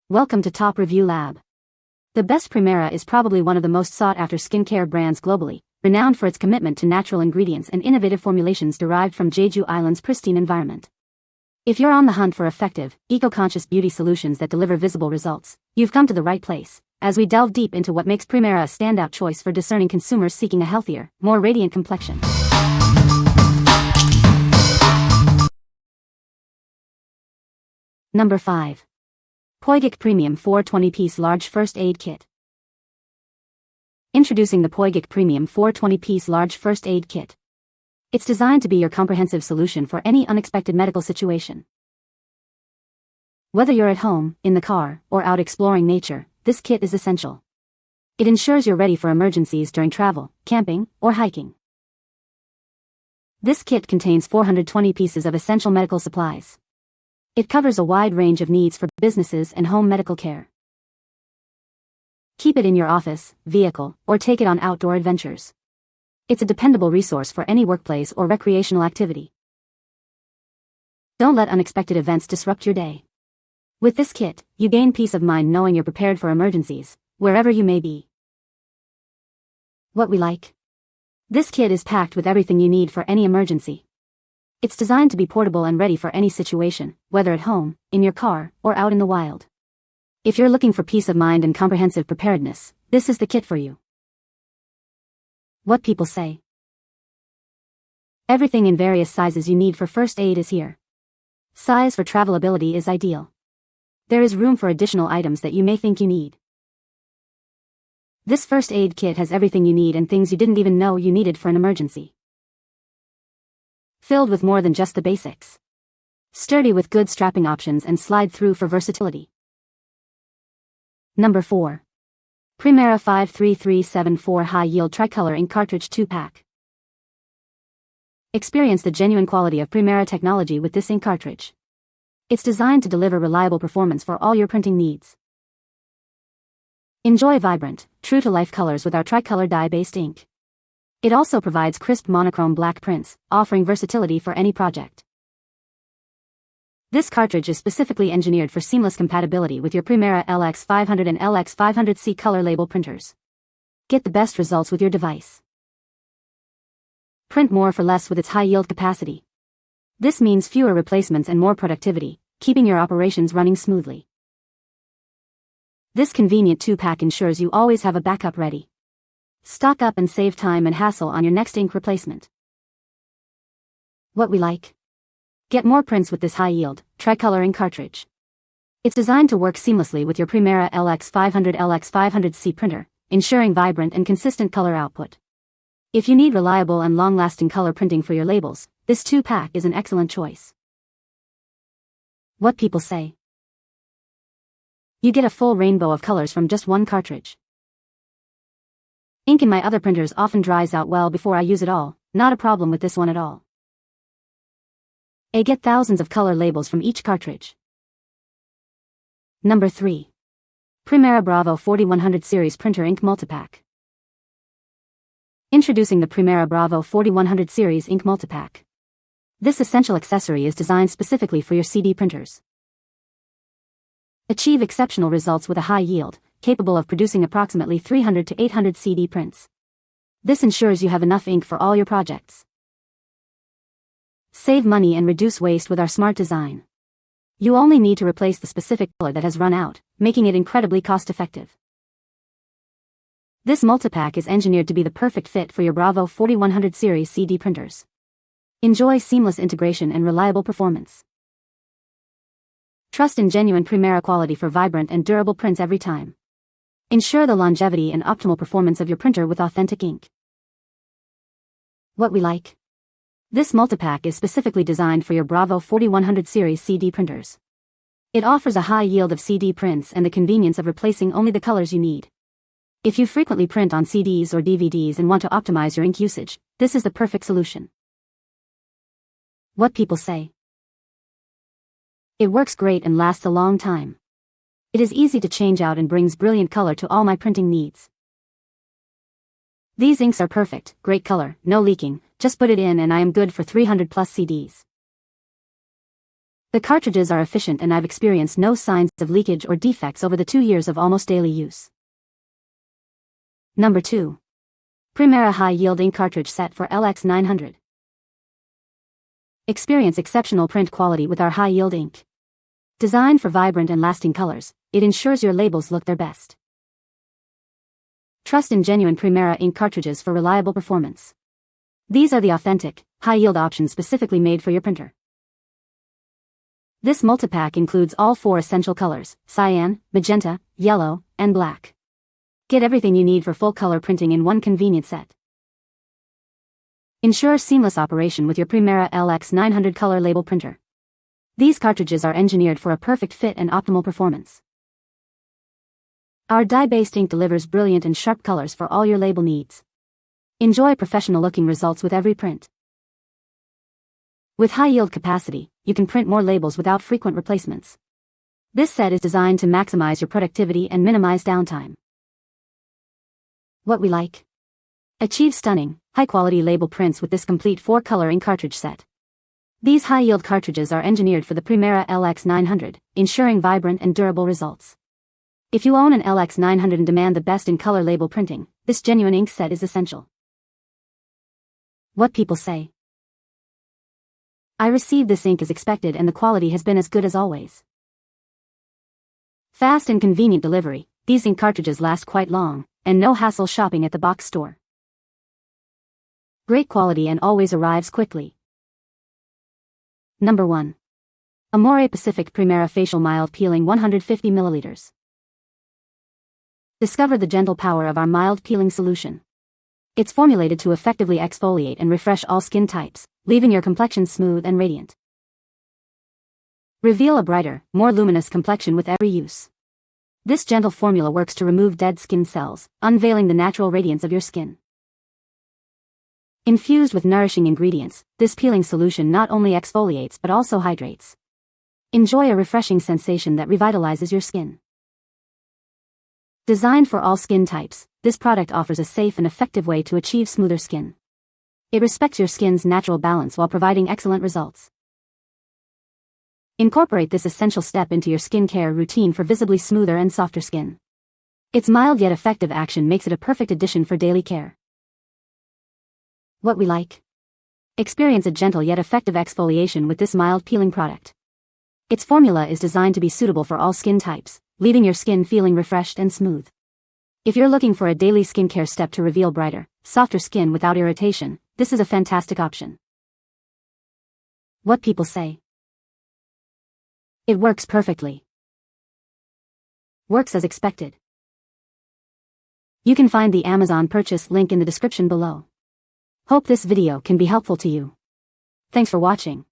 Welcome to Top Review Lab. The best Primera is probably one of the most sought-after skincare brands globally, renowned for its commitment to natural ingredients and innovative formulations derived from Jeju Island's pristine environment. If you're on the hunt for effective, eco-conscious beauty solutions that deliver visible results, you've come to the right place, as we delve deep into what makes Primera a standout choice for discerning consumers seeking a healthier, more radiant complexion. Number 5. Poygik Premium 420-piece Large First Aid Kit. Introducing the Poygik Premium 420-piece Large First Aid Kit. It's designed to be your comprehensive solution for any unexpected medical situation. Whether you're at home, in the car, or out exploring nature, this kit is essential. It ensures you're ready for emergencies during travel, camping, or hiking. This kit contains 420 pieces of essential medical supplies. It covers a wide range of needs for businesses and home medical care. Keep it in your office, vehicle, or take it on outdoor adventures. It's a dependable resource for any workplace or recreational activity. Don't let unexpected events disrupt your day. With this kit, you gain peace of mind knowing you're prepared for emergencies, wherever you may be. What we like. This kit is packed with everything you need for any emergency. It's designed to be portable and ready for any situation, whether at home, in your car, or out in the wild. If you're looking for peace of mind and comprehensive preparedness, this is the kit for you. What people say. Everything in various sizes you need for first aid is here. Size for travelability is ideal. There is room for additional items that you may think you need. This first aid kit has everything you need and things you didn't even know you needed for an emergency. Filled with more than just the basics. Sturdy with good strapping options and slide through for versatility. Number 4. Primera 53374 High Yield Tricolor Ink Cartridge 2-pack. Experience the genuine quality of Primera technology with this ink cartridge. It's designed to deliver reliable performance for all your printing needs. Enjoy vibrant, true-to-life colors with our tricolor dye-based ink. It also provides crisp monochrome black prints, offering versatility for any project. This cartridge is specifically engineered for seamless compatibility with your Primera LX500 and LX500C color label printers. Get the best results with your device. Print more for less with its high yield capacity. This means fewer replacements and more productivity, keeping your operations running smoothly. This convenient 2-pack ensures you always have a backup ready. Stock up and save time and hassle on your next ink replacement. What we like. Get more prints with this high-yield, tricolor ink cartridge. It's designed to work seamlessly with your Primera LX500 LX500C printer, ensuring vibrant and consistent color output. If you need reliable and long-lasting color printing for your labels, this 2-pack is an excellent choice. What people say. You get a full rainbow of colors from just one cartridge. Ink in my other printers often dries out well before I use it all, not a problem with this one at all. I get thousands of color labels from each cartridge. Number 3. Primera Bravo 4100 Series Printer Ink Multipack. Introducing the Primera Bravo 4100 Series Ink Multipack. This essential accessory is designed specifically for your CD printers. Achieve exceptional results with a high yield, capable of producing approximately 300 to 800 CD prints. This ensures you have enough ink for all your projects. Save money and reduce waste with our smart design. You only need to replace the specific color that has run out, making it incredibly cost-effective. This multipack is engineered to be the perfect fit for your Bravo 4100 series CD printers. Enjoy seamless integration and reliable performance. Trust in genuine Primera quality for vibrant and durable prints every time. Ensure the longevity and optimal performance of your printer with authentic ink. What we like. This multipack is specifically designed for your Bravo 4100 series CD printers. It offers a high yield of CD prints and the convenience of replacing only the colors you need. If you frequently print on CDs or DVDs and want to optimize your ink usage, this is the perfect solution. What people say. It works great and lasts a long time. It is easy to change out and brings brilliant color to all my printing needs. These inks are perfect, great color, no leaking, just put it in and I am good for 300 plus CDs. The cartridges are efficient and I've experienced no signs of leakage or defects over the 2 years of almost daily use. Number 2. Primera High-Yield Ink Cartridge Set for LX900. Experience exceptional print quality with our high-yield ink. Designed for vibrant and lasting colors, it ensures your labels look their best. Trust in genuine Primera ink cartridges for reliable performance. These are the authentic, high-yield options specifically made for your printer. This multipack includes all 4 essential colors: cyan, magenta, yellow, and black. Get everything you need for full-color printing in one convenient set. Ensure seamless operation with your Primera LX900 color label printer. These cartridges are engineered for a perfect fit and optimal performance. Our dye-based ink delivers brilliant and sharp colors for all your label needs. Enjoy professional-looking results with every print. With high-yield capacity, you can print more labels without frequent replacements. This set is designed to maximize your productivity and minimize downtime. What we like? Achieve stunning, high-quality label prints with this complete 4-color ink cartridge set. These high-yield cartridges are engineered for the Primera LX900, ensuring vibrant and durable results. If you own an LX900 and demand the best in color label printing, this genuine ink set is essential. What people say. I received this ink as expected and the quality has been as good as always. Fast and convenient delivery, these ink cartridges last quite long, and no hassle shopping at the box store. Great quality and always arrives quickly. Number 1. Amore Pacific Primera Facial Mild Peeling 150 ml. Discover the gentle power of our mild peeling solution. It's formulated to effectively exfoliate and refresh all skin types, leaving your complexion smooth and radiant. Reveal a brighter, more luminous complexion with every use. This gentle formula works to remove dead skin cells, unveiling the natural radiance of your skin. Infused with nourishing ingredients, this peeling solution not only exfoliates but also hydrates. Enjoy a refreshing sensation that revitalizes your skin. Designed for all skin types, this product offers a safe and effective way to achieve smoother skin. It respects your skin's natural balance while providing excellent results. Incorporate this essential step into your skincare routine for visibly smoother and softer skin. Its mild yet effective action makes it a perfect addition for daily care. What we like? Experience a gentle yet effective exfoliation with this mild peeling product. Its formula is designed to be suitable for all skin types, leaving your skin feeling refreshed and smooth. If you're looking for a daily skincare step to reveal brighter, softer skin without irritation, this is a fantastic option. What people say. It works perfectly. Works as expected. You can find the Amazon purchase link in the description below. Hope this video can be helpful to you. Thanks for watching.